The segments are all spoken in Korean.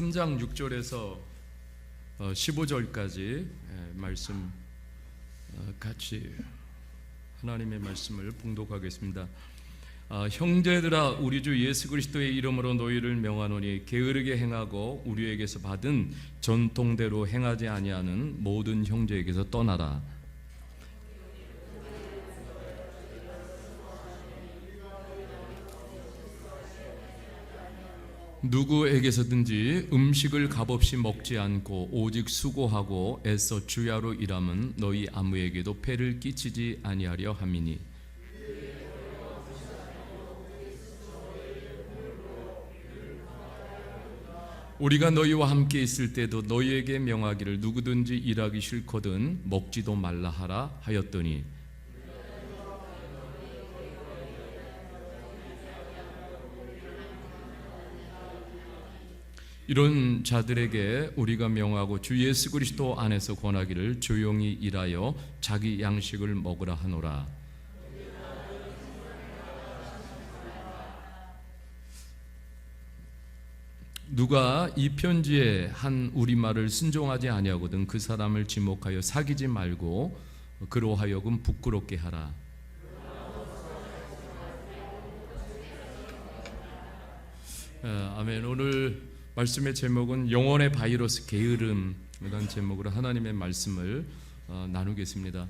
3장 6절에서 15절까지 말씀 같이 하나님의 말씀을 봉독하겠습니다. 형제들아, 우리 주 예수 그리스도의 이름으로 너희를 명하노니 게으르게 행하고 우리에게서 받은 전통대로 행하지 아니하는 모든 형제에게서 떠나라. 누구에게서든지 음식을 값없이 먹지 않고 오직 수고하고 애써 주야로 일함은 너희 아무에게도 폐를 끼치지 아니하려 함이니, 우리가 너희와 함께 있을 때도 너희에게 명하기를 누구든지 일하기 싫거든 먹지도 말라 하라 하였더니, 이런 자들에게 우리가 명하고 주 예수 그리스도 안에서 권하기를 조용히 일하여 자기 양식을 먹으라 하노라. 누가 이 편지에 한 우리말을 순종하지 아니하거든 그 사람을 지목하여 사귀지 말고 그로 하여금 부끄럽게 하라. 아멘. 오늘 말씀의 제목은 영혼의 바이러스 게으름이라는 제목으로 하나님의 말씀을 나누겠습니다.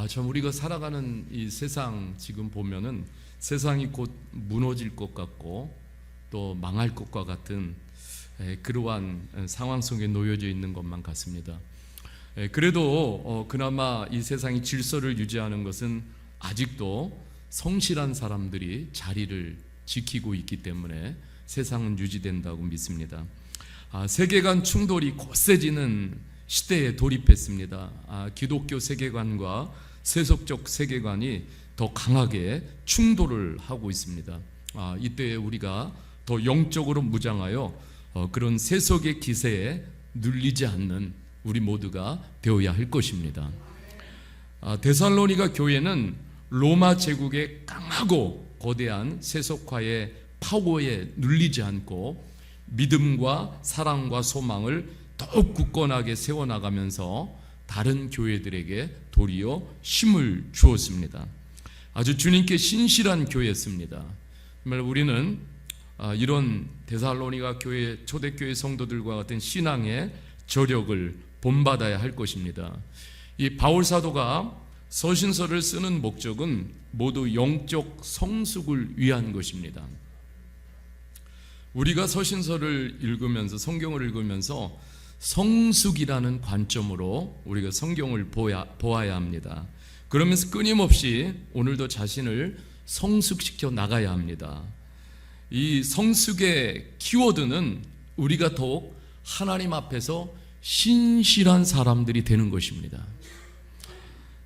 참 우리가 살아가는 이 세상 지금 보면은 세상이 곧 무너질 것 같고 또 망할 것과 같은 그러한 상황 속에 놓여져 있는 것만 같습니다. 그래도 그나마 이 세상이 질서를 유지하는 것은 아직도 성실한 사람들이 자리를 지키고 있기 때문에 세상은 유지된다고 믿습니다. 세계관 충돌이 거세지는 시대에 돌입했습니다. 기독교 세계관과 세속적 세계관이 더 강하게 충돌을 하고 있습니다. 이때 우리가 더 영적으로 무장하여 그런 세속의 기세에 눌리지 않는 우리 모두가 되어야 할 것입니다. 데살로니가 교회는 로마 제국의 강하고 거대한 세속화의 파워에 눌리지 않고 믿음과 사랑과 소망을 더욱 굳건하게 세워나가면서 다른 교회들에게 도리어 힘을 주었습니다. 아주 주님께 신실한 교회였습니다. 정말 우리는 이런 데살로니가 교회 초대교회 성도들과 같은 신앙의 저력을 본받아야 할 것입니다. 이 바울 사도가 서신서를 쓰는 목적은 모두 영적 성숙을 위한 것입니다. 우리가 서신서를 읽으면서 성경을 읽으면서 성숙이라는 관점으로 우리가 성경을 보아야 합니다. 그러면서 끊임없이 오늘도 자신을 성숙시켜 나가야 합니다. 이 성숙의 키워드는 우리가 더욱 하나님 앞에서 신실한 사람들이 되는 것입니다.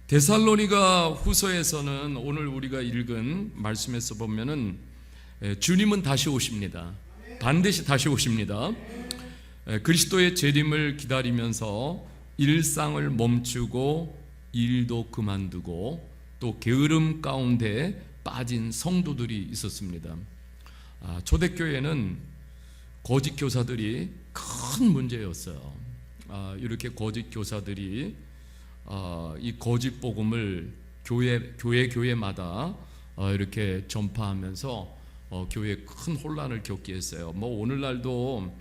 데살로니가 후서에서는 오늘 우리가 읽은 말씀에서 보면은 주님은 다시 오십니다. 반드시 다시 오십니다. 그리스도의 재림을 기다리면서 일상을 멈추고 일도 그만두고 또 게으름 가운데 빠진 성도들이 있었습니다. 초대교회는 거짓 교사들이 큰 문제였어요. 이렇게 거짓 교사들이 이 거짓 복음을 교회마다 이렇게 전파하면서 교회에 큰 혼란을 겪게 했어요. 오늘날도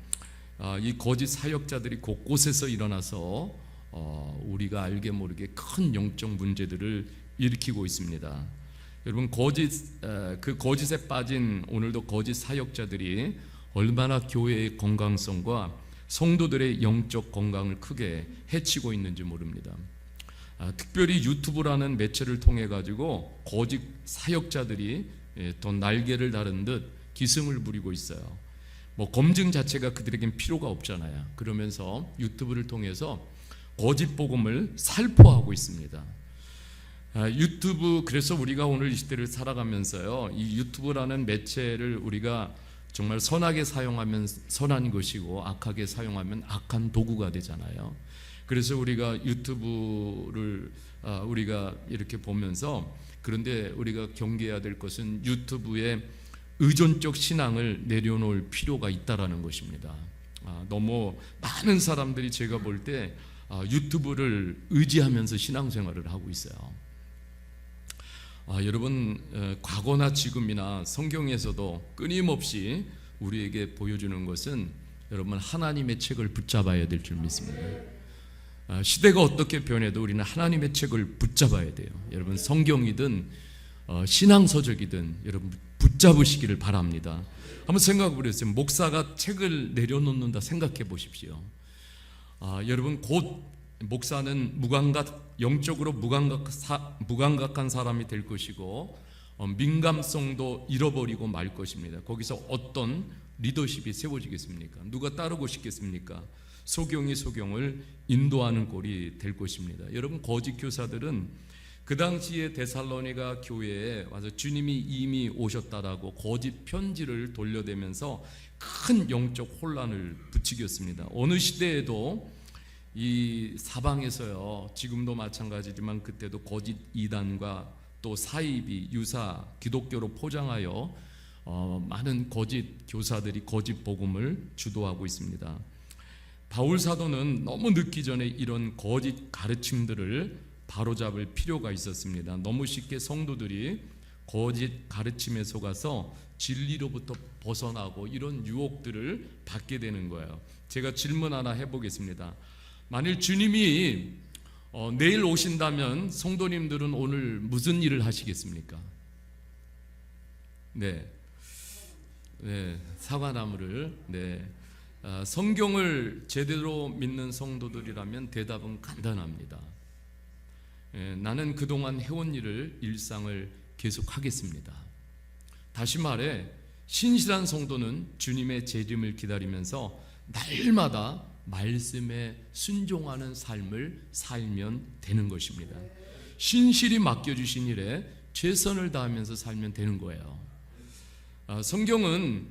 이 거짓 사역자들이 곳곳에서 일어나서 우리가 알게 모르게 큰 영적 문제들을 일으키고 있습니다. 여러분, 그 거짓에 빠진 오늘도 거짓 사역자들이 얼마나 교회의 건강성과 성도들의 영적 건강을 크게 해치고 있는지 모릅니다. 특별히 유튜브라는 매체를 통해 가지고 거짓 사역자들이 더 날개를 다른 듯 기승을 부리고 있어요. 검증 자체가 그들에겐 필요가 없잖아요. 그러면서 유튜브를 통해서 거짓 복음을 살포하고 있습니다. 유튜브, 그래서 우리가 오늘 이 시대를 살아가면서요, 이 유튜브라는 매체를 우리가 정말 선하게 사용하면 선한 것이고 악하게 사용하면 악한 도구가 되잖아요. 그래서 우리가 유튜브를 우리가 이렇게 보면서, 그런데 우리가 경계해야 될 것은 유튜브에 의존적 신앙을 내려놓을 필요가 있다라는 것입니다. 너무 많은 사람들이 제가 볼 때 유튜브를 의지하면서 신앙생활을 하고 있어요. 여러분, 과거나 지금이나 성경에서도 끊임없이 우리에게 보여주는 것은 여러분 하나님의 책을 붙잡아야 될 줄 믿습니다. 시대가 어떻게 변해도 우리는 하나님의 책을 붙잡아야 돼요. 여러분, 성경이든 신앙서적이든 여러분 붙잡으시기를 바랍니다. 한번 생각해 보세요. 목사가 책을 내려놓는다 생각해 보십시오. 여러분, 곧 목사는 영적으로 무감각한 사람이 될 것이고 민감성도 잃어버리고 말 것입니다. 거기서 어떤 리더십이 세워지겠습니까? 누가 따르고 싶겠습니까? 소경이 소경을 인도하는 꼴이 될 것입니다. 여러분, 거짓 교사들은 그 당시에 데살로니가 교회에 와서 주님이 이미 오셨다라고 거짓 편지를 돌려대면서 큰 영적 혼란을 부추겼습니다. 어느 시대에도 이 사방에서요, 지금도 마찬가지지만 그때도 거짓 이단과 또 사이비, 유사, 기독교로 포장하여 많은 거짓 교사들이 거짓 복음을 주도하고 있습니다. 바울 사도는 너무 늦기 전에 이런 거짓 가르침들을 바로잡을 필요가 있었습니다. 너무 쉽게 성도들이 거짓 가르침에 속아서 진리로부터 벗어나고 이런 유혹들을 받게 되는 거예요. 제가 질문 하나 해보겠습니다. 만일 주님이 내일 오신다면 성도님들은 오늘 무슨 일을 하시겠습니까? 네, 사과나무를. 성경을 제대로 믿는 성도들이라면 대답은 간단합니다. 나는 그동안 해온 일을, 일상을 계속하겠습니다. 다시 말해, 신실한 성도는 주님의 재림을 기다리면서 날마다 말씀에 순종하는 삶을 살면 되는 것입니다. 신실히 맡겨주신 일에 최선을 다하면서 살면 되는 거예요. 성경은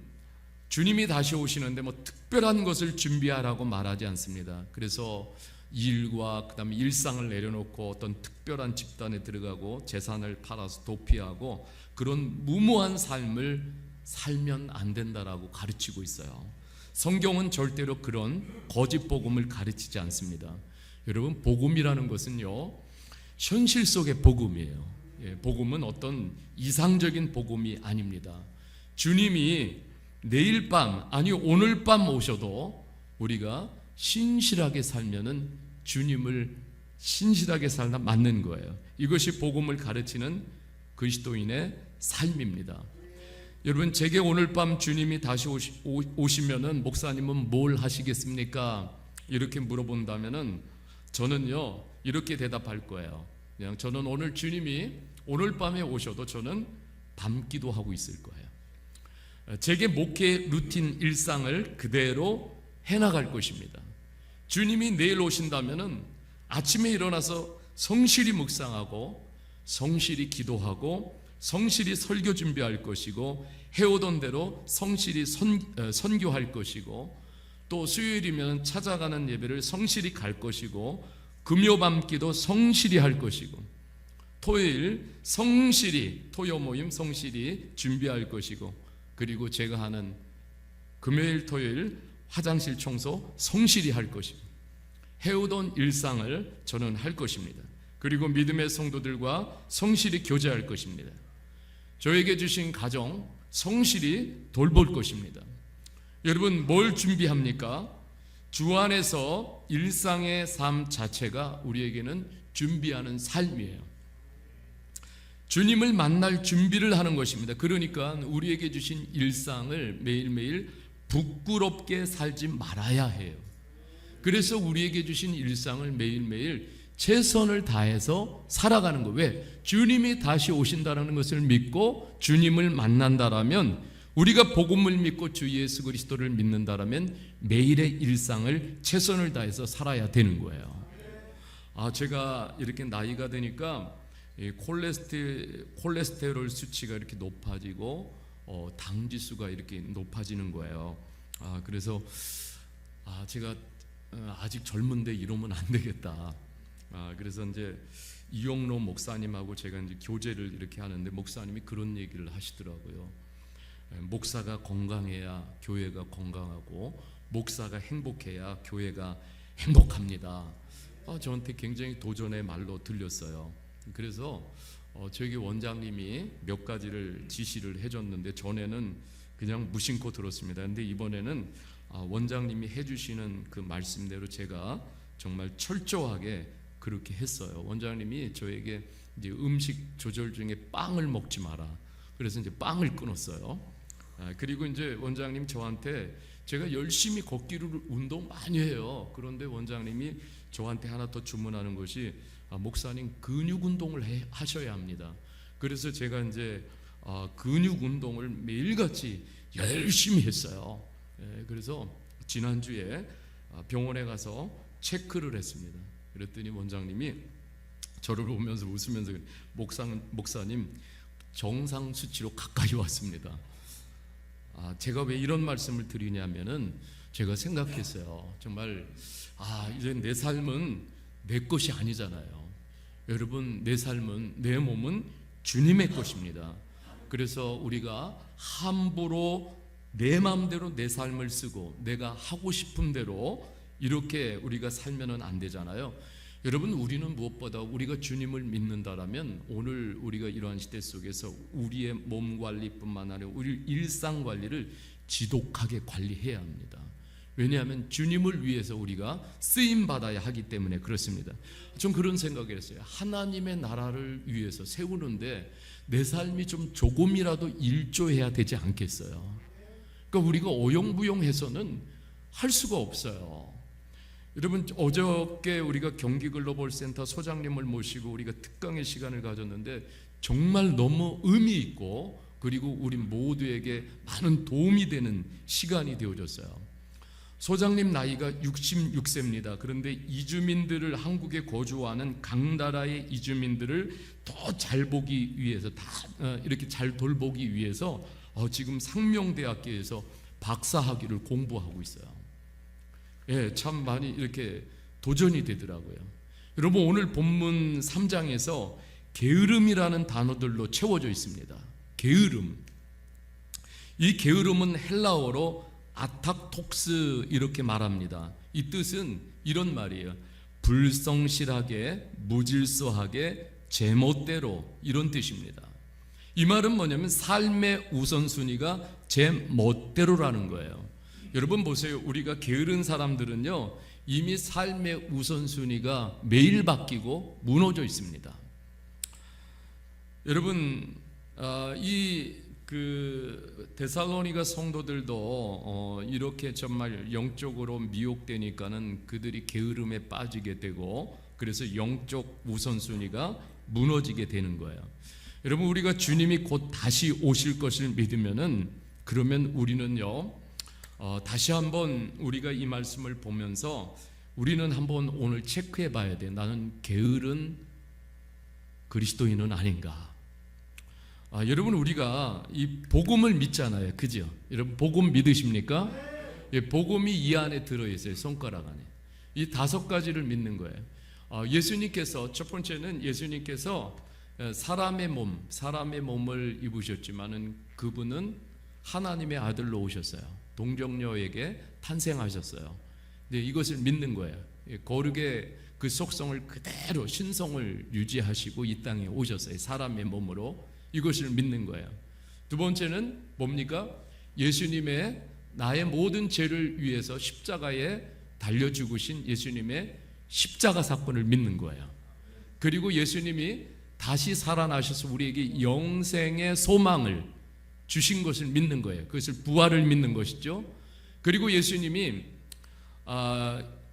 주님이 다시 오시는데 특별한 것을 준비하라고 말하지 않습니다. 그래서 일과 그다음에 일상을 내려놓고 어떤 특별한 집단에 들어가고 재산을 팔아서 도피하고 그런 무모한 삶을 살면 안 된다라고 가르치고 있어요. 성경은 절대로 그런 거짓 복음을 가르치지 않습니다. 여러분, 복음이라는 것은요, 현실 속의 복음이에요. 복음은 어떤 이상적인 복음이 아닙니다. 주님이 내일 밤, 아니 오늘 밤 오셔도 우리가 신실하게 살면은 주님을 신실하게 살다 맞는 거예요. 이것이 복음을 가르치는 그리스도인의 삶입니다. 여러분, 제게 오늘 밤 주님이 다시 오시면은 목사님은 뭘 하시겠습니까? 이렇게 물어본다면은 저는요 이렇게 대답할 거예요. 그냥 저는 오늘 주님이 오늘 밤에 오셔도 저는 밤기도 하고 있을 거예요. 제게 목회 루틴 일상을 그대로 해나갈 것입니다. 주님이 내일 오신다면은 아침에 일어나서 성실히 묵상하고 성실히 기도하고 성실히 설교 준비할 것이고 해오던 대로 성실히 선교할 것이고 또 수요일이면 찾아가는 예배를 성실히 갈 것이고 금요 밤기도 성실히 할 것이고 토요일 성실히 토요 모임 성실히 준비할 것이고 그리고 제가 하는 금요일 토요일 화장실 청소 성실히 할 것이고 해오던 일상을 저는 할 것입니다. 그리고 믿음의 성도들과 성실히 교제할 것입니다. 저에게 주신 가정 성실히 돌볼 것입니다. 여러분, 뭘 준비합니까? 주 안에서 일상의 삶 자체가 우리에게는 준비하는 삶이에요. 주님을 만날 준비를 하는 것입니다. 그러니까 우리에게 주신 일상을 매일매일 부끄럽게 살지 말아야 해요. 그래서 우리에게 주신 일상을 매일매일 최선을 다해서 살아가는 거예요. 왜? 주님이 다시 오신다는 것을 믿고 주님을 만난다라면, 우리가 복음을 믿고 주 예수 그리스도를 믿는다라면 매일의 일상을 최선을 다해서 살아야 되는 거예요. 제가 이렇게 나이가 되니까 콜레스테롤 수치가 이렇게 높아지고 당 지수가 이렇게 높아지는 거예요. 그래서 제가 아직 젊은데 이러면 안 되겠다. 그래서 이제 이용로 목사님하고 제가 이제 교제를 이렇게 하는데 목사님이 그런 얘기를 하시더라고요. 목사가 건강해야 교회가 건강하고 목사가 행복해야 교회가 행복합니다. 저한테 굉장히 도전의 말로 들렸어요. 그래서 저에게 원장님이 몇 가지를 지시를 해줬는데 전에는 그냥 무심코 들었습니다. 근데 이번에는 원장님이 해주시는 그 말씀대로 제가 정말 철저하게 그렇게 했어요. 원장님이 저에게 이제 음식 조절 중에 빵을 먹지 마라. 그래서 이제 빵을 끊었어요. 그리고 이제 원장님 저한테, 제가 열심히 걷기를 운동 많이 해요. 그런데 원장님이 저한테 하나 더 주문하는 것이, 목사님 근육 운동을 하셔야 합니다. 그래서 제가 이제 근육 운동을 매일같이 열심히 했어요. 그래서 지난주에 병원에 가서 체크를 했습니다. 그랬더니 원장님이 저를 보면서 웃으면서, 목사님 정상 수치로 가까이 왔습니다. 제가 왜 이런 말씀을 드리냐면은, 제가 생각했어요. 정말 이제 내 삶은 내 것이 아니잖아요. 여러분, 내 삶은, 내 몸은 주님의 것입니다. 그래서 우리가 함부로 내 마음대로 내 삶을 쓰고 내가 하고 싶은 대로 이렇게 우리가 살면은 안 되잖아요. 여러분, 우리는 무엇보다 우리가 주님을 믿는다라면 오늘 우리가 이러한 시대 속에서 우리의 몸 관리뿐만 아니라 우리 일상 관리를 지독하게 관리해야 합니다. 왜냐하면 주님을 위해서 우리가 쓰임 받아야 하기 때문에 그렇습니다. 좀 그런 생각을 했어요. 하나님의 나라를 위해서 세우는데 내 삶이 좀 조금이라도 일조해야 되지 않겠어요? 그러니까 우리가 어영부영해서는 할 수가 없어요. 여러분, 어저께 우리가 경기글로벌센터 소장님을 모시고 우리가 특강의 시간을 가졌는데 정말 너무 의미 있고, 그리고 우리 모두에게 많은 도움이 되는 시간이 되어졌어요. 소장님 나이가 66세입니다. 그런데 이주민들을, 한국에 거주하는 각 나라의 이주민들을 더 잘 보기 위해서, 이렇게 잘 돌보기 위해서 지금 상명대학교에서 박사학위를 공부하고 있어요. 참 많이 이렇게 도전이 되더라고요. 여러분, 오늘 본문 3장에서 게으름이라는 단어들로 채워져 있습니다. 게으름. 이 게으름은 헬라어로 아탁톡스 이렇게 말합니다. 이 뜻은 이런 말이에요. 불성실하게, 무질서하게, 제멋대로, 이런 뜻입니다. 이 말은 뭐냐면 삶의 우선순위가 제 멋대로라는 거예요. 여러분 보세요. 우리가 게으른 사람들은요, 이미 삶의 우선순위가 매일 바뀌고 무너져 있습니다. 여러분, 데살로니가 성도들도 이렇게 정말 영적으로 미혹되니까는 그들이 게으름에 빠지게 되고, 그래서 영적 우선순위가 무너지게 되는 거예요. 여러분, 우리가 주님이 곧 다시 오실 것을 믿으면은, 그러면 우리는요, 다시 한번 우리가 이 말씀을 보면서 우리는 한번 오늘 체크해 봐야 돼. 나는 게으른 그리스도인은 아닌가? 여러분, 우리가 이 복음을 믿잖아요. 그죠? 여러분, 복음 믿으십니까? 복음이 이 안에 들어있어요. 손가락 안에. 이 5가지를 믿는 거예요. 예수님께서, 첫 번째는 예수님께서 사람의 몸을 입으셨지만은 그분은 하나님의 아들로 오셨어요. 동정녀에게 탄생하셨어요. 근데 이것을 믿는 거예요. 거룩의 그 속성을 그대로, 신성을 유지하시고 이 땅에 오셨어요. 사람의 몸으로. 이것을 믿는 거예요. 두 번째는 뭡니까? 예수님의, 나의 모든 죄를 위해서 십자가에 달려 죽으신 예수님의 십자가 사건을 믿는 거예요. 그리고 예수님이 다시 살아나셔서 우리에게 영생의 소망을 주신 것을 믿는 거예요. 그것을 부활을 믿는 것이죠. 그리고 예수님이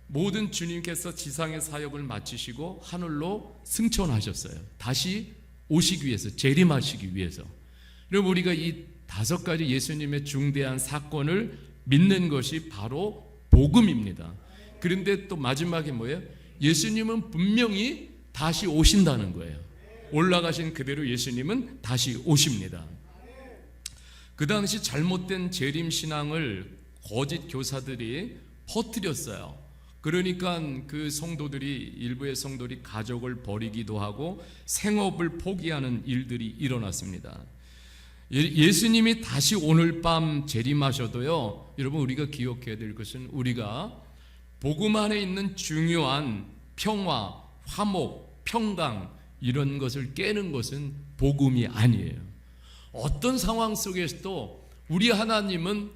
모든 주님께서 지상의 사역을 마치시고 하늘로 승천하셨어요. 다시 오시기 위해서, 재림하시기 위해서. 그럼 우리가 이 5가지 예수님의 중대한 사건을 믿는 것이 바로 복음입니다. 그런데 또 마지막에 뭐예요? 예수님은 분명히 다시 오신다는 거예요. 올라가신 그대로 예수님은 다시 오십니다. 그 당시 잘못된 재림신앙을 거짓 교사들이 퍼뜨렸어요. 그러니까 그 성도들이, 일부의 성도들이 가족을 버리기도 하고 생업을 포기하는 일들이 일어났습니다. 예수님이 다시 오늘 밤 재림하셔도요, 여러분 우리가 기억해야 될 것은 우리가 복음 안에 있는 중요한 평화, 화목, 평강 이런 것을 깨는 것은 복음이 아니에요. 어떤 상황 속에서도 우리 하나님은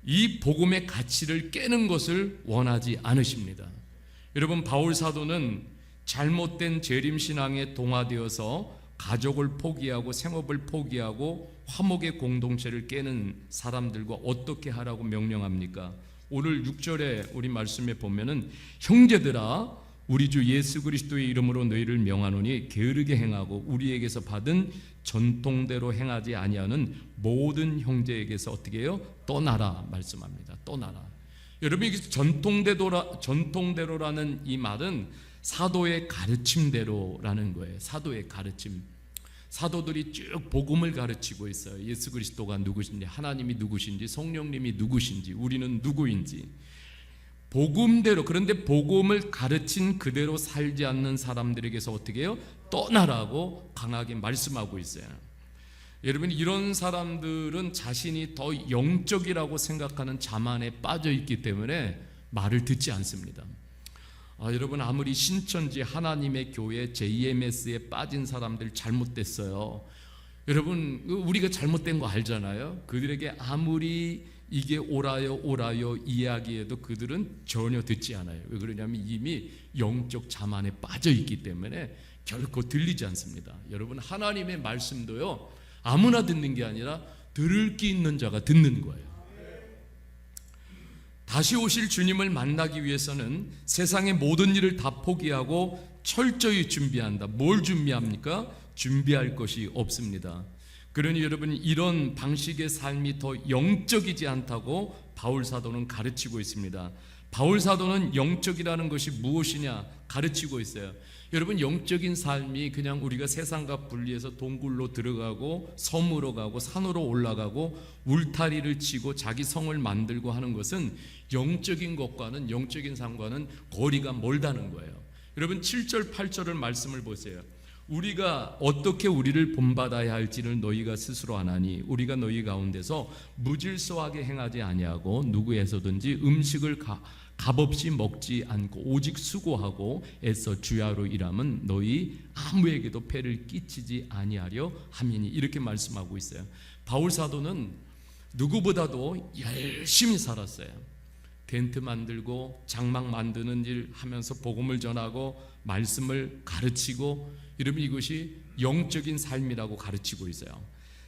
이 복음의 가치를 깨는 것을 원하지 않으십니다. 여러분, 바울 사도는 잘못된 재림신앙에 동화되어서 가족을 포기하고 생업을 포기하고 화목의 공동체를 깨는 사람들과 어떻게 하라고 명령합니까? 오늘 6절에 우리 말씀에 보면은 형제들아 우리 주 예수 그리스도의 이름으로 너희를 명하노니 게으르게 행하고 우리에게서 받은 전통대로 행하지 아니하는 모든 형제에게서 어떻게 해요? 떠나라 말씀합니다. 떠나라. 여러분, 이 전통대로라는 이 말은 사도의 가르침대로라는 거예요. 사도의 가르침. 사도들이 쭉 복음을 가르치고 있어요. 예수 그리스도가 누구신지, 하나님이 누구신지, 성령님이 누구신지, 우리는 누구인지 복음대로. 그런데 복음을 가르친 그대로 살지 않는 사람들에게서 어떻게 해요? 떠나라고 강하게 말씀하고 있어요. 여러분, 이런 사람들은 자신이 더 영적이라고 생각하는 자만에 빠져 있기 때문에 말을 듣지 않습니다. 여러분, 아무리 신천지 하나님의 교회 JMS에 빠진 사람들 잘못됐어요. 여러분, 우리가 잘못된 거 알잖아요. 그들에게 아무리 이게 옳아요 이야기해도 그들은 전혀 듣지 않아요. 왜 그러냐면 이미 영적 자만에 빠져 있기 때문에 결코 들리지 않습니다. 여러분, 하나님의 말씀도요 아무나 듣는 게 아니라 들을 게 있는 자가 듣는 거예요. 다시 오실 주님을 만나기 위해서는 세상의 모든 일을 다 포기하고 철저히 준비한다. 뭘 준비합니까? 준비할 것이 없습니다. 그러니 여러분, 이런 방식의 삶이 더 영적이지 않다고 바울 사도는 가르치고 있습니다. 바울 사도는 영적이라는 것이 무엇이냐 가르치고 있어요. 여러분, 영적인 삶이 그냥 우리가 세상과 분리해서 동굴로 들어가고 섬으로 가고 산으로 올라가고 울타리를 치고 자기 성을 만들고 하는 것은 영적인 것과는, 영적인 삶과는 거리가 멀다는 거예요. 여러분, 7절 8절을 말씀을 보세요. 우리가 어떻게 우리를 본받아야 할지를 너희가 스스로 아나니 우리가 너희 가운데서 무질서하게 행하지 아니하고 누구에서든지 음식을 값없이 먹지 않고 오직 수고하고 애써 주야로 일함은 너희 아무에게도 폐를 끼치지 아니하려 함이니, 이렇게 말씀하고 있어요. 바울 사도는 누구보다도 열심히 살았어요. 텐트 만들고 장막 만드는 일 하면서 복음을 전하고 말씀을 가르치고, 여러분 이것이 영적인 삶이라고 가르치고 있어요.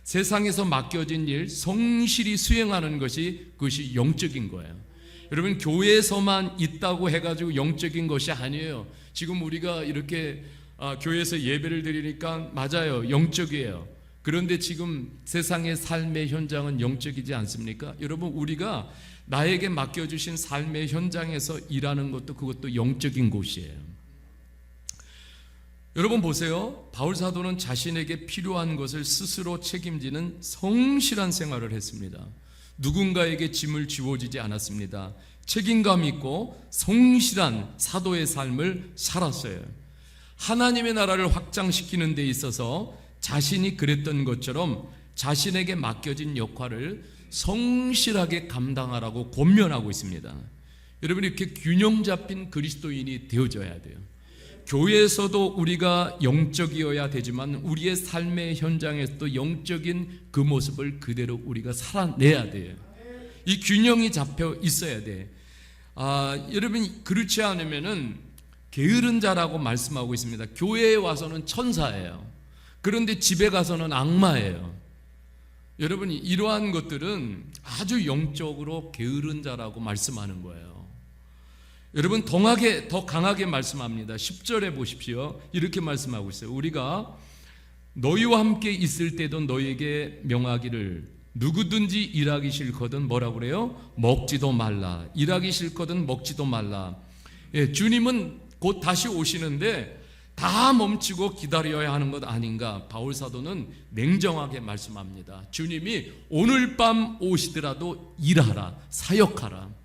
세상에서 맡겨진 일 성실히 수행하는 것이, 그것이 영적인 거예요. 여러분, 교회에서만 있다고 해가지고 영적인 것이 아니에요. 지금 우리가 이렇게 교회에서 예배를 드리니까 맞아요, 영적이에요. 그런데 지금 세상의 삶의 현장은 영적이지 않습니까? 여러분, 우리가 나에게 맡겨주신 삶의 현장에서 일하는 것도, 그것도 영적인 곳이에요. 여러분 보세요. 바울 사도는 자신에게 필요한 것을 스스로 책임지는 성실한 생활을 했습니다. 누군가에게 짐을 지워지지 않았습니다. 책임감 있고 성실한 사도의 삶을 살았어요. 하나님의 나라를 확장시키는 데 있어서 자신이 그랬던 것처럼 자신에게 맡겨진 역할을 성실하게 감당하라고 권면하고 있습니다. 여러분, 이렇게 균형 잡힌 그리스도인이 되어져야 돼요. 교회에서도 우리가 영적이어야 되지만 우리의 삶의 현장에서도 영적인 그 모습을 그대로 우리가 살아내야 돼요. 이 균형이 잡혀 있어야 돼. 여러분, 그렇지 않으면은 게으른 자라고 말씀하고 있습니다. 교회에 와서는 천사예요. 그런데 집에 가서는 악마예요. 여러분, 이러한 것들은 아주 영적으로 게으른 자라고 말씀하는 거예요. 여러분, 더 강하게 말씀합니다. 10절에 보십시오. 이렇게 말씀하고 있어요. 우리가 너희와 함께 있을 때도 너희에게 명하기를 누구든지 일하기 싫거든 뭐라고 그래요? 먹지도 말라. 일하기 싫거든 먹지도 말라. 주님은 곧 다시 오시는데 다 멈추고 기다려야 하는 것 아닌가? 바울 사도는 냉정하게 말씀합니다. 주님이 오늘 밤 오시더라도 일하라, 사역하라.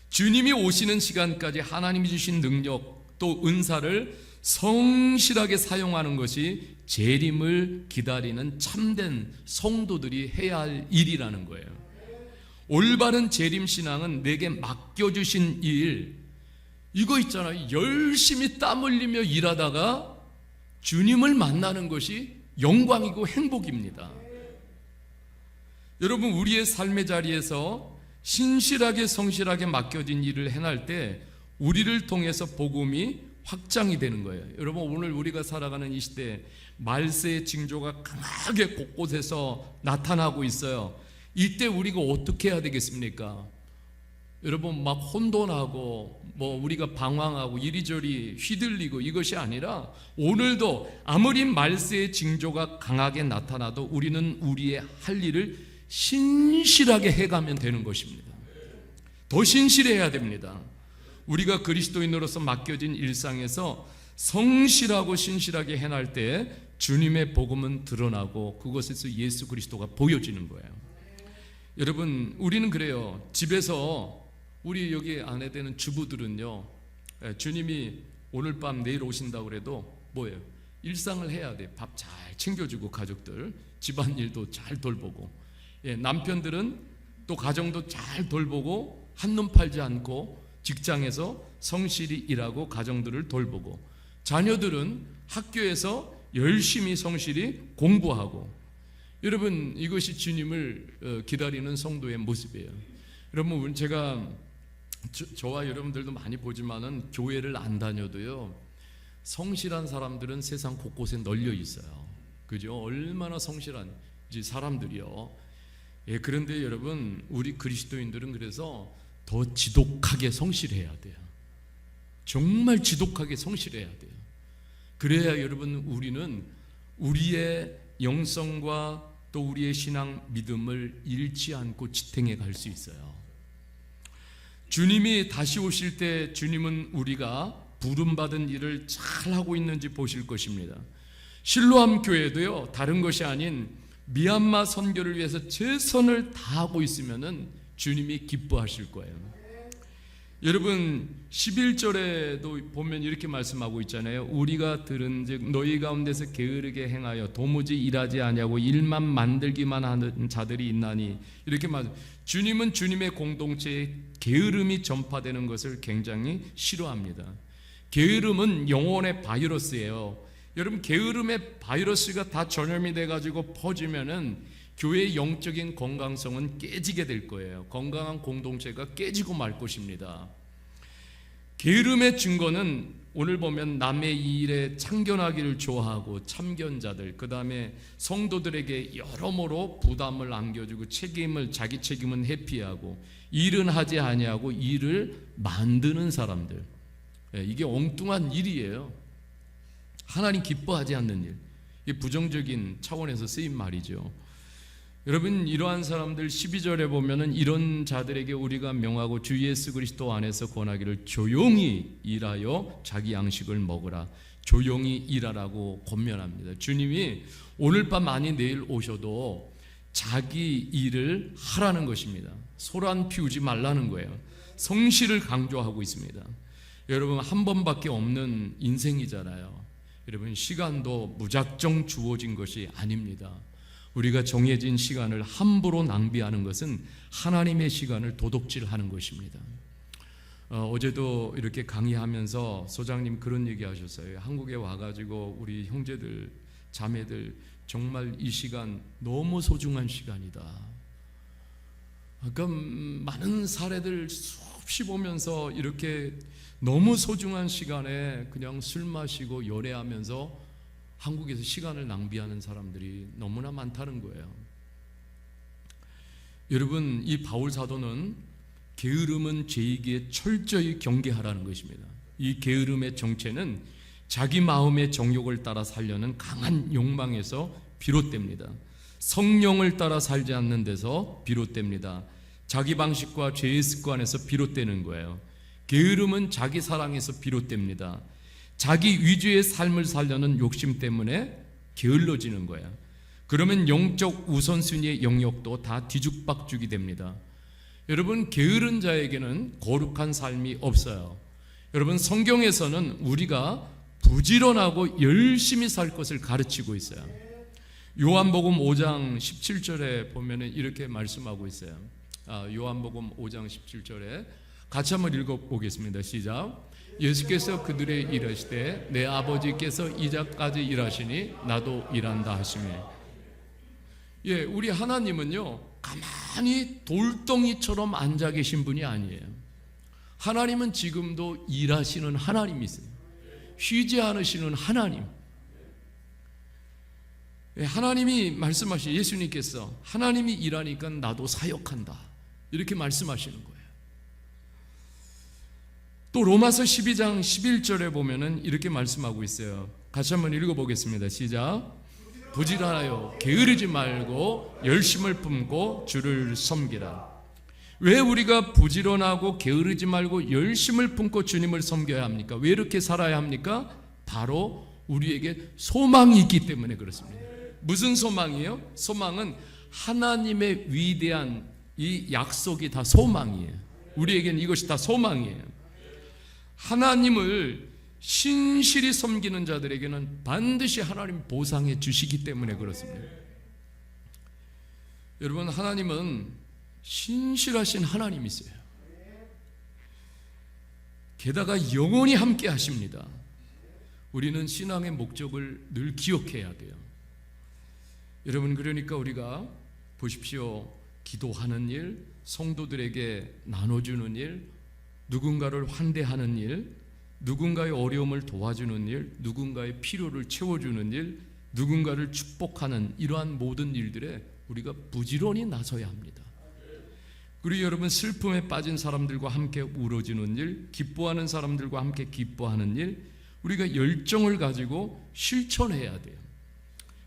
주님이 오시는 시간까지 하나님이 주신 능력 또 은사를 성실하게 사용하는 것이 재림을 기다리는 참된 성도들이 해야 할 일이라는 거예요. 올바른 재림 신앙은 내게 맡겨주신 일, 이거 있잖아요. 열심히 땀 흘리며 일하다가 주님을 만나는 것이 영광이고 행복입니다. 여러분, 우리의 삶의 자리에서 신실하게 성실하게 맡겨진 일을 행할 때 우리를 통해서 복음이 확장이 되는 거예요. 여러분, 오늘 우리가 살아가는 이 시대에 말세의 징조가 강하게 곳곳에서 나타나고 있어요. 이때 우리가 어떻게 해야 되겠습니까? 여러분, 막 혼돈하고 우리가 방황하고 이리저리 휘둘리고 이것이 아니라 오늘도 아무리 말세의 징조가 강하게 나타나도 우리는 우리의 할 일을 신실하게 해가면 되는 것입니다. 더 신실해야 됩니다. 우리가 그리스도인으로서 맡겨진 일상에서 성실하고 신실하게 행할 때 주님의 복음은 드러나고 그것에서 예수 그리스도가 보여지는 거예요. 여러분, 우리는 그래요. 집에서 우리 여기 아내 되는 주부들은요, 주님이 오늘 밤 내일 오신다고 그래도 뭐예요? 일상을 해야 돼. 밥 잘 챙겨주고 가족들 집안일도 잘 돌보고, 남편들은 또 가정도 잘 돌보고 한눈 팔지 않고 직장에서 성실히 일하고 가정들을 돌보고, 자녀들은 학교에서 열심히 성실히 공부하고. 여러분, 이것이 주님을 기다리는 성도의 모습이에요. 여러분, 제가 저와 여러분들도 많이 보지만은 교회를 안 다녀도요, 성실한 사람들은 세상 곳곳에 널려 있어요. 그죠? 얼마나 성실한 사람들이요. 그런데 여러분, 우리 그리스도인들은 그래서 더 지독하게 성실해야 돼요. 정말 지독하게 성실해야 돼요. 그래야 여러분, 우리는 우리의 영성과 또 우리의 신앙 믿음을 잃지 않고 지탱해 갈 수 있어요. 주님이 다시 오실 때 주님은 우리가 부름받은 일을 잘 하고 있는지 보실 것입니다. 실로암 교회도요, 다른 것이 아닌 미얀마 선교를 위해서 최선을 다하고 있으면은 주님이 기뻐하실 거예요. 여러분, 11절에도 보면 이렇게 말씀하고 있잖아요. 우리가 들은즉 너희 가운데서 게으르게 행하여 도무지 일하지 아니하고 일만 만들기만 하는 자들이 있나니, 이렇게 말. 주님은 주님의 공동체에 게으름이 전파되는 것을 굉장히 싫어합니다. 게으름은 영혼의 바이러스예요. 여러분, 게으름의 바이러스가 다 전염이 돼가지고 퍼지면은 교회의 영적인 건강성은 깨지게 될 거예요. 건강한 공동체가 깨지고 말 것입니다. 게으름의 증거는 오늘 보면 남의 일에 참견하기를 좋아하고 참견자들, 그 다음에 성도들에게 여러모로 부담을 안겨주고 자기 책임은 회피하고 일은 하지 아니하고 일을 만드는 사람들, 이게 엉뚱한 일이에요. 하나님 기뻐하지 않는 일, 이게 부정적인 차원에서 쓰인 말이죠. 여러분, 이러한 사람들 12절에 보면은 이런 자들에게 우리가 명하고 주 예수 그리스도 안에서 권하기를 조용히 일하여 자기 양식을 먹으라. 조용히 일하라고 권면합니다. 주님이 오늘 밤 아니 내일 오셔도 자기 일을 하라는 것입니다. 소란 피우지 말라는 거예요. 성실을 강조하고 있습니다. 여러분, 한 번밖에 없는 인생이잖아요. 여러분, 시간도 무작정 주어진 것이 아닙니다. 우리가 정해진 시간을 함부로 낭비하는 것은 하나님의 시간을 도둑질하는 것입니다. 어제도 이렇게 강의하면서 소장님 그런 얘기 하셨어요. 한국에 와가지고 우리 형제들 자매들 정말 이 시간 너무 소중한 시간이다. 그러니까 많은 사례들 수없이 보면서 이렇게 너무 소중한 시간에 그냥 술 마시고 열애하면서 한국에서 시간을 낭비하는 사람들이 너무나 많다는 거예요. 여러분, 이 바울 사도는 게으름은 죄이기에 철저히 경계하라는 것입니다. 이 게으름의 정체는 자기 마음의 정욕을 따라 살려는 강한 욕망에서 비롯됩니다. 성령을 따라 살지 않는 데서 비롯됩니다. 자기 방식과 죄의 습관에서 비롯되는 거예요. 게으름은 자기 사랑에서 비롯됩니다. 자기 위주의 삶을 살려는 욕심 때문에 게을러지는 거야. 그러면 영적 우선순위의 영역도 다 뒤죽박죽이 됩니다. 여러분, 게으른 자에게는 거룩한 삶이 없어요. 여러분, 성경에서는 우리가 부지런하고 열심히 살 것을 가르치고 있어요. 요한복음 5장 17절에 보면은 이렇게 말씀하고 있어요. 요한복음 5장 17절에 같이 한번 읽어보겠습니다. 시작. 예수께서 그들의 이르시되 내 아버지께서 이자까지 일하시니 나도 일한다 하시며. 예, 우리 하나님은요 가만히 돌덩이처럼 앉아 계신 분이 아니에요. 하나님은 지금도 일하시는 하나님이세요. 쉬지 않으시는 하나님. 하나님이 말씀하신, 예수님께서 하나님이 일하니까 나도 사역한다 이렇게 말씀하시는 거예요. 또 로마서 12장 11절에 보면은 이렇게 말씀하고 있어요. 같이 한번 읽어보겠습니다. 시작. 부지런하여 게으르지 말고 열심을 품고 주를 섬기라. 왜 우리가 부지런하고 게으르지 말고 열심을 품고 주님을 섬겨야 합니까? 왜 이렇게 살아야 합니까? 바로 우리에게 소망이 있기 때문에 그렇습니다. 무슨 소망이에요? 소망은 하나님의 위대한 이 약속이 다 소망이에요. 우리에게는 이것이 다 소망이에요. 하나님을 신실히 섬기는 자들에게는 반드시 하나님 보상해 주시기 때문에 그렇습니다. 여러분, 하나님은 신실하신 하나님이세요. 게다가 영원히 함께 하십니다. 우리는 신앙의 목적을 늘 기억해야 돼요. 여러분, 그러니까 우리가 보십시오. 기도하는 일, 성도들에게 나눠주는 일, 누군가를 환대하는 일, 누군가의 어려움을 도와주는 일, 누군가의 필요를 채워주는 일, 누군가를 축복하는 이러한 모든 일들에 우리가 부지런히 나서야 합니다. 그리고 여러분, 슬픔에 빠진 사람들과 함께 울어주는 일, 기뻐하는 사람들과 함께 기뻐하는 일, 우리가 열정을 가지고 실천해야 돼요.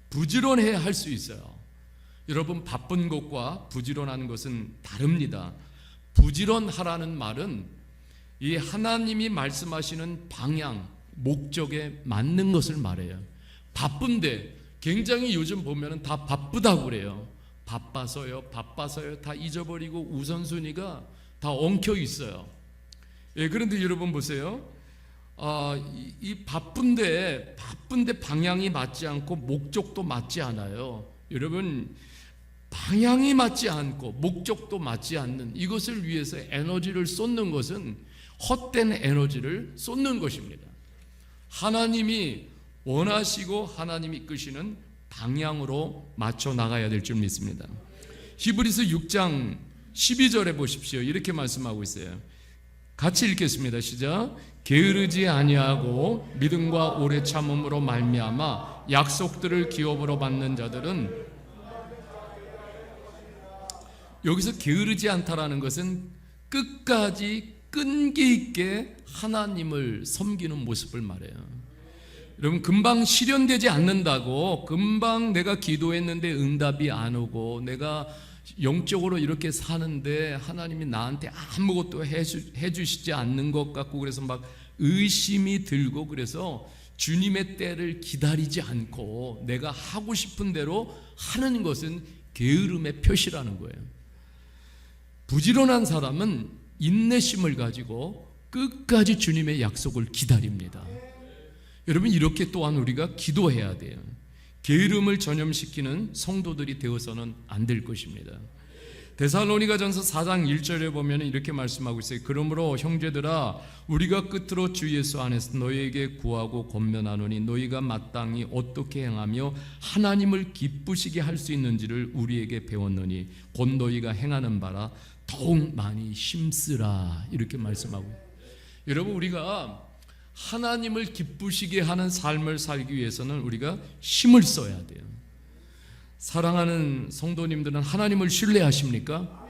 부지런해야 할 수 있어요. 여러분, 바쁜 것과 부지런한 것은 다릅니다. 부지런하라는 말은 이 하나님이 말씀하시는 방향, 목적에 맞는 것을 말해요. 바쁜데, 굉장히 요즘 보면은 다 바쁘다고 그래요. 바빠서요 다 잊어버리고 우선순위가 다 엉켜 있어요. 예, 그런데 여러분 보세요. 이 바쁜데 방향이 맞지 않고 목적도 맞지 않아요. 여러분, 방향이 맞지 않고 목적도 맞지 않는 이것을 위해서 에너지를 쏟는 것은 헛된 에너지를 쏟는 것입니다. 하나님이 원하시고 하나님이 이끄시는 방향으로 맞춰 나가야 될 줄 믿습니다. 히브리서 6장 12절에 보십시오. 이렇게 말씀하고 있어요. 같이 읽겠습니다. 시작. 게으르지 아니하고 믿음과 오래 참음으로 말미암아 약속들을 기업으로 받는 자들은, 여기서 게으르지 않다라는 것은 끝까지 끈기 있게 하나님을 섬기는 모습을 말해요. 여러분, 금방 실현되지 않는다고, 금방 내가 기도했는데 응답이 안 오고 내가 영적으로 이렇게 사는데 하나님이 나한테 아무것도 해주시지 않는 것 같고 그래서 막 의심이 들고 그래서 주님의 때를 기다리지 않고 내가 하고 싶은 대로 하는 것은 게으름의 표시라는 거예요. 부지런한 사람은 인내심을 가지고 끝까지 주님의 약속을 기다립니다. 여러분, 이렇게 또한 우리가 기도해야 돼요. 게으름을 전염시키는 성도들이 되어서는 안 될 것입니다. 데살로니가전서 4장 1절에 보면 이렇게 말씀하고 있어요. 그러므로 형제들아, 우리가 끝으로 주 예수 안에서 너희에게 구하고 권면하노니 너희가 마땅히 어떻게 행하며 하나님을 기쁘시게 할 수 있는지를 우리에게 배웠노니 곧 너희가 행하는 바라 더욱 많이 힘쓰라. 이렇게 말씀하고, 여러분, 우리가 하나님을 기쁘시게 하는 삶을 살기 위해서는 우리가 힘을 써야 돼요. 사랑하는 성도님들은 하나님을 신뢰하십니까?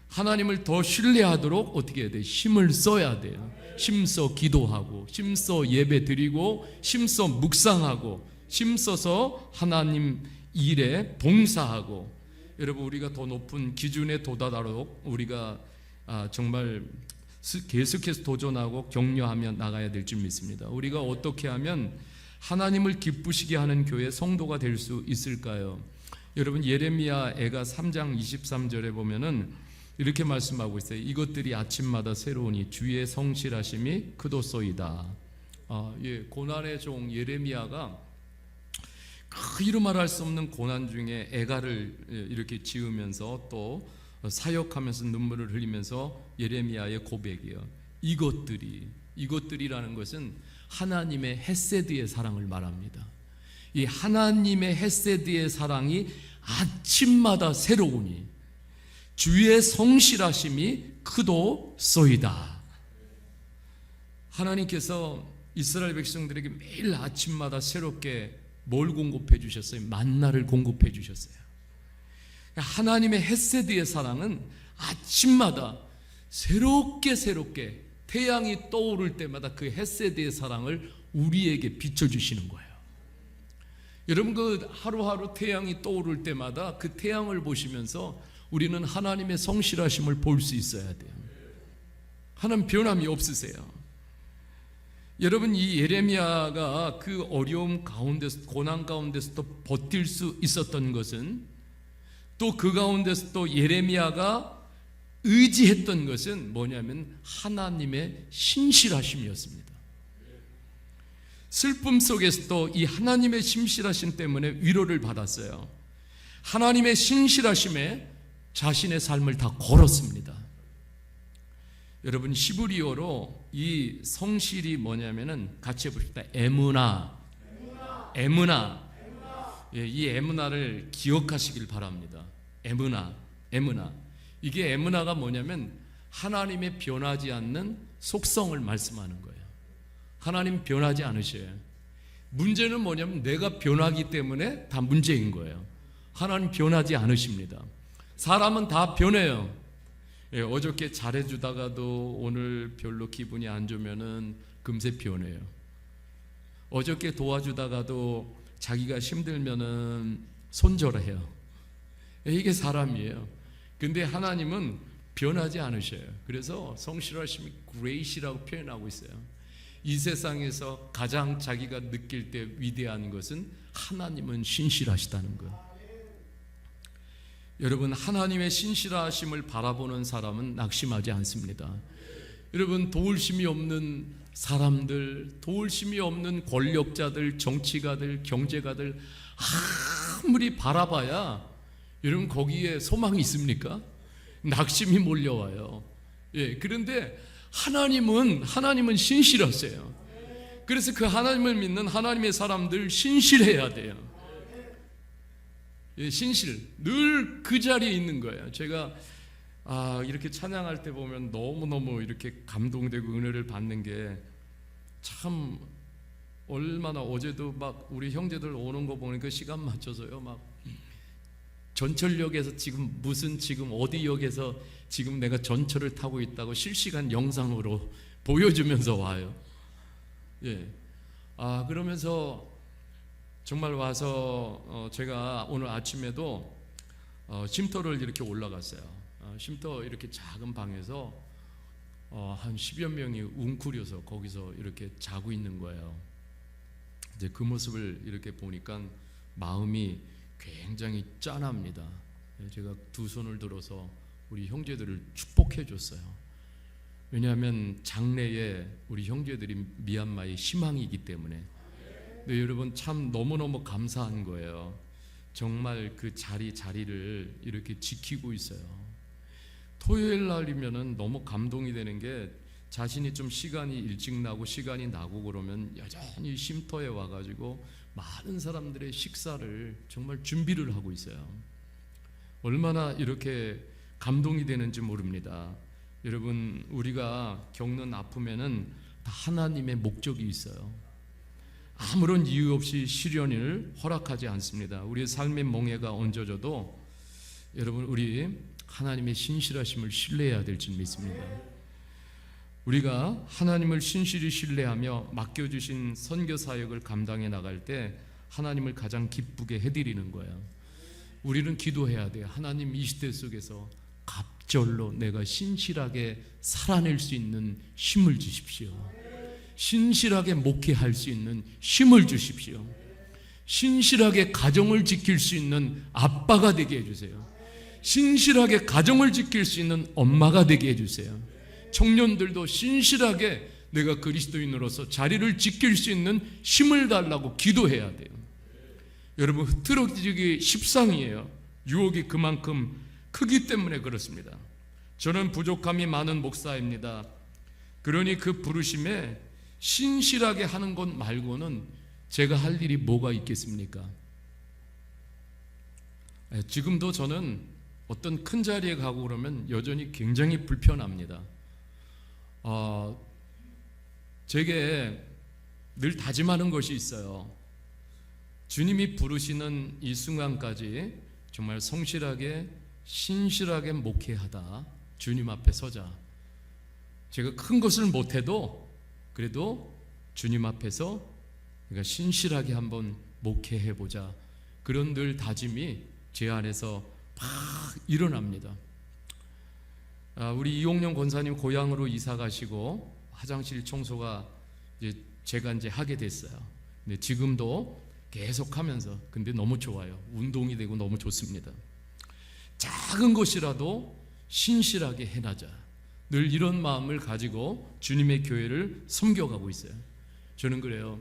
하나님을 더 신뢰하도록 어떻게 해야 돼요? 힘을 써야 돼요. 힘써 기도하고, 힘써 예배 드리고, 힘써 묵상하고, 힘써서 하나님 일에 봉사하고, 여러분, 우리가 더 높은 기준에 도달하도록 우리가 정말 계속해서 도전하고 격려하며 나가야 될 줄 믿습니다. 우리가 어떻게 하면 하나님을 기쁘시게 하는 교회 성도가 될 수 있을까요? 여러분, 예레미야 애가 3장 23절에 보면은 이렇게 말씀하고 있어요. 이것들이 아침마다 새로우니 주의 성실하심이 크도소이다. 고난의 종 예레미야가 그 이루 말할 수 없는 고난 중에 애가를 이렇게 지으면서 또 사역하면서 눈물을 흘리면서 예레미야의 고백이에요. 이것들이라는 것은 하나님의 헤세드의 사랑을 말합니다. 이 하나님의 헤세드의 사랑이 아침마다 새로우니 주의 성실하심이 크도소이다. 하나님께서 이스라엘 백성들에게 매일 아침마다 새롭게 뭘 공급해 주셨어요? 만나를 공급해 주셨어요. 하나님의 헤세드의 사랑은 아침마다 새롭게 태양이 떠오를 때마다 그 헤세드의 사랑을 우리에게 비춰주시는 거예요. 여러분, 그 하루하루 태양이 떠오를 때마다 그 태양을 보시면서 우리는 하나님의 성실하심을 볼 수 있어야 돼요. 하나님 변함이 없으세요. 여러분, 이 예레미야가 그 어려움 가운데서, 고난 가운데서 또 버틸 수 있었던 것은, 또 그 가운데서 또 예레미야가 의지했던 것은 뭐냐면 하나님의 신실하심이었습니다. 슬픔 속에서도 이 하나님의 신실하심 때문에 위로를 받았어요. 하나님의 신실하심에 자신의 삶을 다 걸었습니다. 여러분, 히브리어로 이 성실이 뭐냐면은 같이 해봅시다. 에무나. 이 에무나를 기억하시길 바랍니다. 에무나. 이게 에무나가 뭐냐면 하나님의 변하지 않는 속성을 말씀하는 거예요. 하나님 변하지 않으셔요. 문제는 뭐냐면 내가 변하기 때문에 다 문제인 거예요. 하나님 변하지 않으십니다. 사람은 다 변해요. 어저께 잘해주다가도 오늘 별로 기분이 안 좋으면은 금세 변해요. 어저께 도와주다가도 자기가 힘들면은 손절해요. 이게 사람이에요. 근데 하나님은 변하지 않으셔요. 그래서 성실하심이 그레이시라고 표현하고 있어요. 이 세상에서 가장 자기가 느낄 때 위대한 것은 하나님은 신실하시다는 것. 여러분, 하나님의 신실하심을 바라보는 사람은 낙심하지 않습니다. 여러분, 도울심이 없는 사람들, 도울심이 없는 권력자들, 정치가들, 경제가들 아무리 바라봐야 여러분 거기에 소망이 있습니까? 낙심이 몰려와요. 그런데 하나님은 신실하세요. 그래서 그 하나님을 믿는 하나님의 사람들 신실해야 돼요. 신실, 늘 그 자리에 있는 거예요. 제가 이렇게 찬양할 때 보면 너무너무 이렇게 감동되고 은혜를 받는 게 참 얼마나, 어제도 막 우리 형제들 오는 거 보니까 시간 맞춰서요, 막 전철역에서 지금 어디 역에서 지금 내가 전철을 타고 있다고 실시간 영상으로 보여주면서 와요. 그러면서 정말 와서 제가 오늘 아침에도 쉼터를 이렇게 올라갔어요. 쉼터 이렇게 작은 방에서 한 10여 명이 웅크려서 거기서 이렇게 자고 있는 거예요. 이제 그 모습을 이렇게 보니까 마음이 굉장히 짠합니다. 제가 두 손을 들어서 우리 형제들을 축복해 줬어요. 왜냐하면 장래에 우리 형제들이 미얀마의 희망이기 때문에. 근데 여러분, 참 너무너무 감사한 거예요. 정말 그 자리를 이렇게 지키고 있어요. 토요일 날이면은 너무 감동이 되는 게, 자신이 좀 시간이 일찍 나고 시간이 나고 그러면 여전히 쉼터에 와가지고 많은 사람들의 식사를 정말 준비를 하고 있어요. 얼마나 이렇게 감동이 되는지 모릅니다. 여러분, 우리가 겪는 아픔에는 다 하나님의 목적이 있어요. 아무런 이유 없이 시련을 허락하지 않습니다. 우리의 삶의 멍에가 얹어져도 여러분, 우리 하나님의 신실하심을 신뢰해야 될 줄 믿습니다. 우리가 하나님을 신실히 신뢰하며 맡겨주신 선교 사역을 감당해 나갈 때 하나님을 가장 기쁘게 해드리는 거예요. 우리는 기도해야 돼요. 하나님, 이 시대 속에서 갑절로 내가 신실하게 살아낼 수 있는 힘을 주십시오. 신실하게 목회할 수 있는 힘을 주십시오. 신실하게 가정을 지킬 수 있는 아빠가 되게 해주세요. 신실하게 가정을 지킬 수 있는 엄마가 되게 해주세요. 청년들도 신실하게 내가 그리스도인으로서 자리를 지킬 수 있는 힘을 달라고 기도해야 돼요. 여러분, 흐트러지기 십상이에요. 유혹이 그만큼 크기 때문에 그렇습니다. 저는 부족함이 많은 목사입니다. 그러니 그 부르심에 신실하게 하는 것 말고는 제가 할 일이 뭐가 있겠습니까? 지금도 저는 어떤 큰 자리에 가고 그러면 여전히 굉장히 불편합니다. 제게 늘 다짐하는 것이 있어요. 주님이 부르시는 이 순간까지 정말 성실하게 신실하게 목회하다 주님 앞에 서자. 제가 큰 것을 못해도 그래도 주님 앞에서 내가 신실하게 한번 목회해보자. 그런 늘 다짐이 제 안에서 막 일어납니다. 우리 이용령 권사님 고향으로 이사 가시고 화장실 청소가 제가 이제 하게 됐어요. 근데 지금도 계속 하면서, 근데 너무 좋아요. 운동이 되고 너무 좋습니다. 작은 것이라도 신실하게 해나자. 늘 이런 마음을 가지고 주님의 교회를 섬겨가고 있어요. 저는 그래요.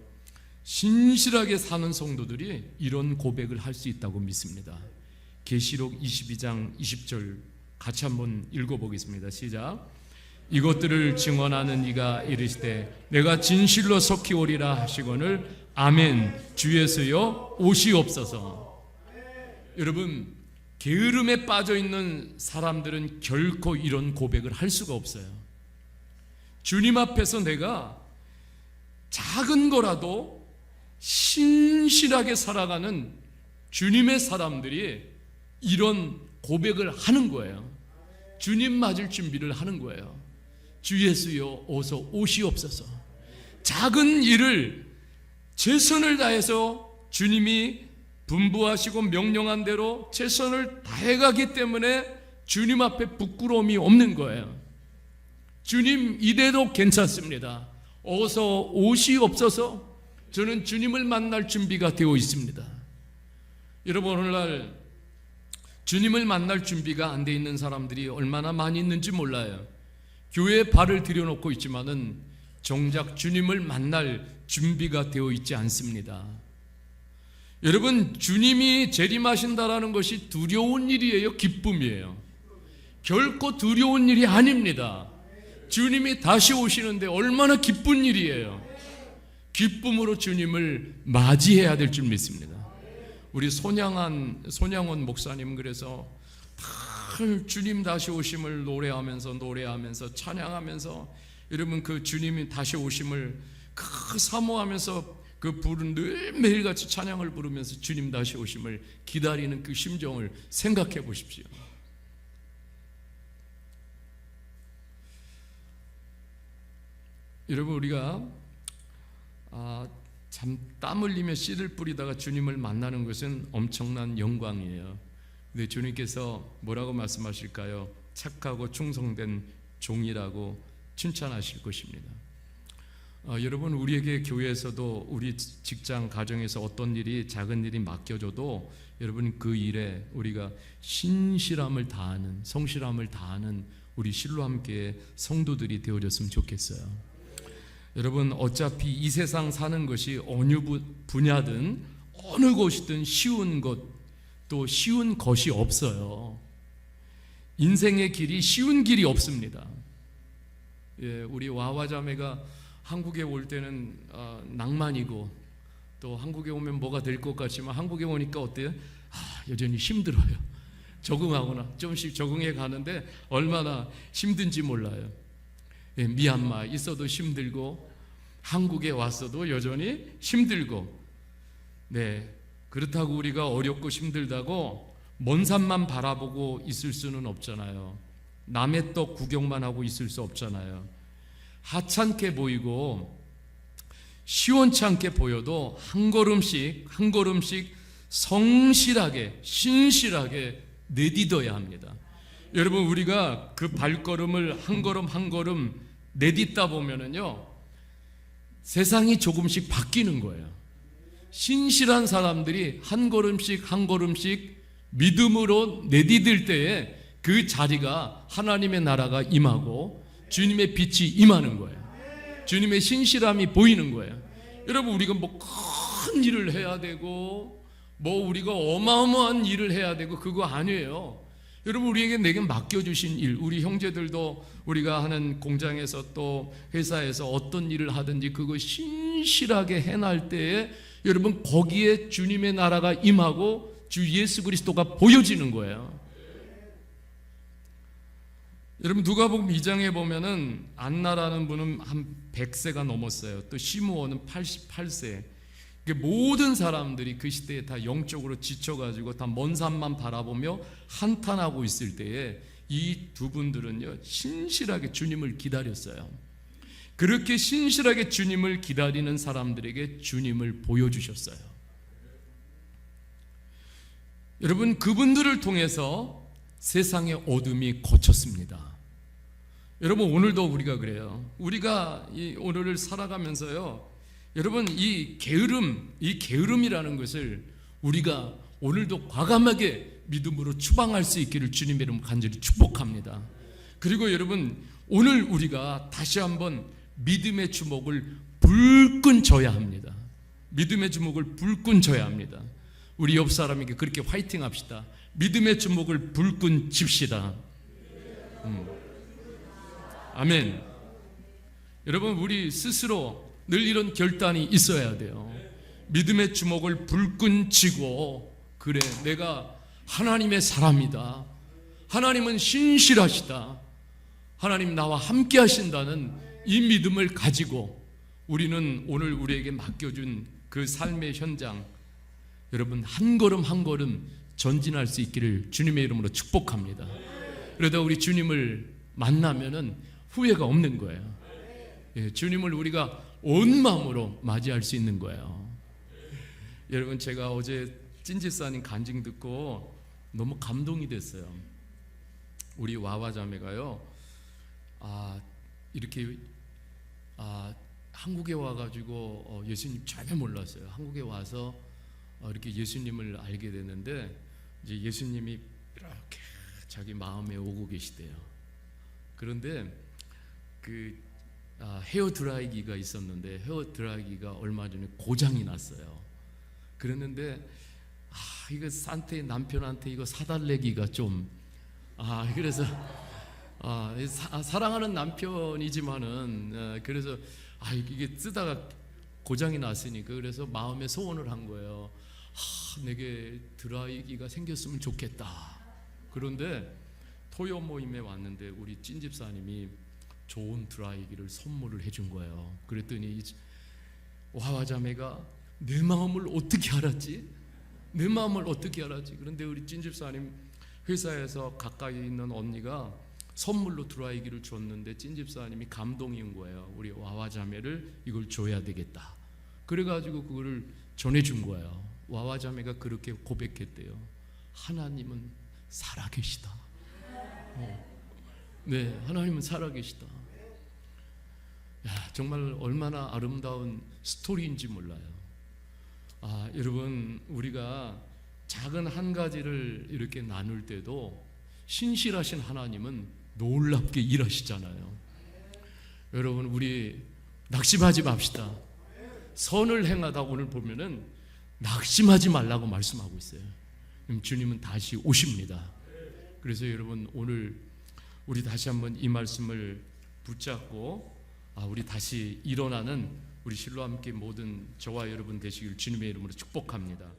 신실하게 사는 성도들이 이런 고백을 할 수 있다고 믿습니다. 계시록 22장 20절 같이 한번 읽어보겠습니다. 시작. 이것들을 증언하는 이가 이르시되 내가 진실로 속히 오리라 하시거늘 아멘. 주 예수여 오시옵소서. 여러분, 게으름에 빠져있는 사람들은 결코 이런 고백을 할 수가 없어요. 주님 앞에서 내가 작은 거라도 신실하게 살아가는 주님의 사람들이 이런 고백을 하는 거예요. 주님 맞을 준비를 하는 거예요. 주 예수여 어서 오시옵소서. 작은 일을 최선을 다해서 주님이 분부하시고 명령한 대로 최선을 다해가기 때문에 주님 앞에 부끄러움이 없는 거예요. 주님 이래도 괜찮습니다. 어서 오시옵소서. 저는 주님을 만날 준비가 되어 있습니다. 여러분, 오늘날 주님을 만날 준비가 안 돼 있는 사람들이 얼마나 많이 있는지 몰라요. 교회에 발을 들여놓고 있지만은 정작 주님을 만날 준비가 되어 있지 않습니다. 여러분, 주님이 재림하신다라는 것이 두려운 일이에요? 기쁨이에요? 결코 두려운 일이 아닙니다. 주님이 다시 오시는데 얼마나 기쁜 일이에요. 기쁨으로 주님을 맞이해야 될 줄 믿습니다. 우리 손양원 목사님 그래서 주님 다시 오심을 노래하면서 찬양하면서, 여러분 그 주님이 다시 오심을 사모하면서 그 부른 늘 매일같이 찬양을 부르면서 주님 다시 오심을 기다리는 그 심정을 생각해 보십시오. 여러분, 우리가 참 땀 흘리며 씨를 뿌리다가 주님을 만나는 것은 엄청난 영광이에요. 근데 주님께서 뭐라고 말씀하실까요? 착하고 충성된 종이라고 칭찬하실 것입니다. 여러분, 우리에게 교회에서도 우리 직장 가정에서 어떤 일이 작은 일이 맡겨져도 여러분 그 일에 우리가 신실함을 다하는, 성실함을 다하는 우리 실로함교회 성도들이 되어졌으면 좋겠어요. 여러분, 어차피 이 세상 사는 것이 어느 분야든 어느 곳이든 쉬운 것, 또 쉬운 것이 없어요. 인생의 길이 쉬운 길이 없습니다. 우리 와와자매가 한국에 올 때는 낭만이고, 또 한국에 오면 뭐가 될 것 같지만 한국에 오니까 어때요? 여전히 힘들어요. 적응하거나 조금씩 적응해 가는데 얼마나 힘든지 몰라요. 미얀마 있어도 힘들고 한국에 왔어도 여전히 힘들고, 그렇다고 우리가 어렵고 힘들다고 먼 산만 바라보고 있을 수는 없잖아요. 남의 떡 구경만 하고 있을 수 없잖아요. 하찮게 보이고 시원치 않게 보여도 한 걸음씩 한 걸음씩 성실하게 신실하게 내딛어야 합니다. 여러분, 우리가 그 발걸음을 한 걸음 한 걸음 내딛다 보면은요, 세상이 조금씩 바뀌는 거예요. 신실한 사람들이 한 걸음씩 한 걸음씩 믿음으로 내디딜 때에 그 자리가 하나님의 나라가 임하고 주님의 빛이 임하는 거예요. 주님의 신실함이 보이는 거예요. 여러분, 우리가 뭐 큰 일을 해야 되고 뭐 우리가 어마어마한 일을 해야 되고 그거 아니에요. 여러분, 우리에게 내게 맡겨주신 일, 우리 형제들도 우리가 하는 공장에서 또 회사에서 어떤 일을 하든지 그거 신실하게 해낼 때에 여러분, 거기에 주님의 나라가 임하고 주 예수 그리스도가 보여지는 거예요. 여러분, 누가복음 2장에 보면은 안나라는 분은 한 100세가 넘었어요. 또 시므온은 88세. 모든 사람들이 그 시대에 다 영적으로 지쳐가지고 다 먼 산만 바라보며 한탄하고 있을 때에 이 두 분들은요, 신실하게 주님을 기다렸어요. 그렇게 신실하게 주님을 기다리는 사람들에게 주님을 보여주셨어요. 여러분, 그분들을 통해서 세상의 어둠이 걷혔습니다. 여러분, 오늘도 우리가 그래요. 우리가 이 오늘을 살아가면서요, 여러분, 이 게으름이라는 것을 우리가 오늘도 과감하게 믿음으로 추방할 수 있기를 주님의 이름으로 간절히 축복합니다. 그리고 여러분, 오늘 우리가 다시 한번 믿음의 주먹을 불끈 져야 합니다. 믿음의 주먹을 불끈 져야 합니다. 우리 옆 사람에게 그렇게 화이팅 합시다. 믿음의 주먹을 불끈 칩시다. 아멘. 여러분, 우리 스스로 늘 이런 결단이 있어야 돼요. 믿음의 주먹을 불끈 쥐고, 그래, 내가 하나님의 사람이다, 하나님은 신실하시다, 하나님 나와 함께 하신다는 이 믿음을 가지고 우리는 오늘 우리에게 맡겨준 그 삶의 현장, 여러분, 한 걸음 한 걸음 전진할 수 있기를 주님의 이름으로 축복합니다. 그러다 우리 주님을 만나면은 후회가 없는 거예요. 주님을 우리가 온 마음으로 맞이할 수 있는 거예요. 여러분, 제가 어제 찐집사님 간증 듣고 너무 감동이 됐어요. 우리 와와 자매가요, 이렇게 한국에 와가지고 예수님 전혀 몰랐어요. 한국에 와서 이렇게 예수님을 알게 됐는데, 이제 예수님이 이렇게 자기 마음에 오고 계시대요. 그런데 그 헤어 드라이기가 있었는데 헤어 드라이기가 얼마 전에 고장이 났어요. 그랬는데 이거 산테 남편한테 이거 사달래기가 좀 그래서 사랑하는 남편이지만은 그래서 이게 쓰다가 고장이 났으니까 그래서 마음에 소원을 한 거예요. 내게 드라이기가 생겼으면 좋겠다. 그런데 토요 모임에 왔는데 우리 찐집사님이 좋은 드라이기를 선물을 해준 거예요. 그랬더니 와와자매가 내 마음을 어떻게 알았지? 내 마음을 어떻게 알았지? 그런데 우리 찐집사님 회사에서 가까이 있는 언니가 선물로 드라이기를 줬는데 찐집사님이 감동이 온 거예요. 우리 와와자매를 이걸 줘야 되겠다. 그래가지고 그거를 전해준 거예요. 와와자매가 그렇게 고백했대요. 하나님은 살아계시다. 네, 하나님은 살아계시다. 정말 얼마나 아름다운 스토리인지 몰라요. 여러분, 우리가 작은 한 가지를 이렇게 나눌 때도 신실하신 하나님은 놀랍게 일하시잖아요. 여러분, 우리 낙심하지 맙시다. 선을 행하다 오늘 보면은 낙심하지 말라고 말씀하고 있어요. 주님은 다시 오십니다. 그래서 여러분, 오늘 우리 다시 한번 이 말씀을 붙잡고 우리 다시 일어나는 우리 실로와 함께 모든 저와 여러분 되시길 주님의 이름으로 축복합니다.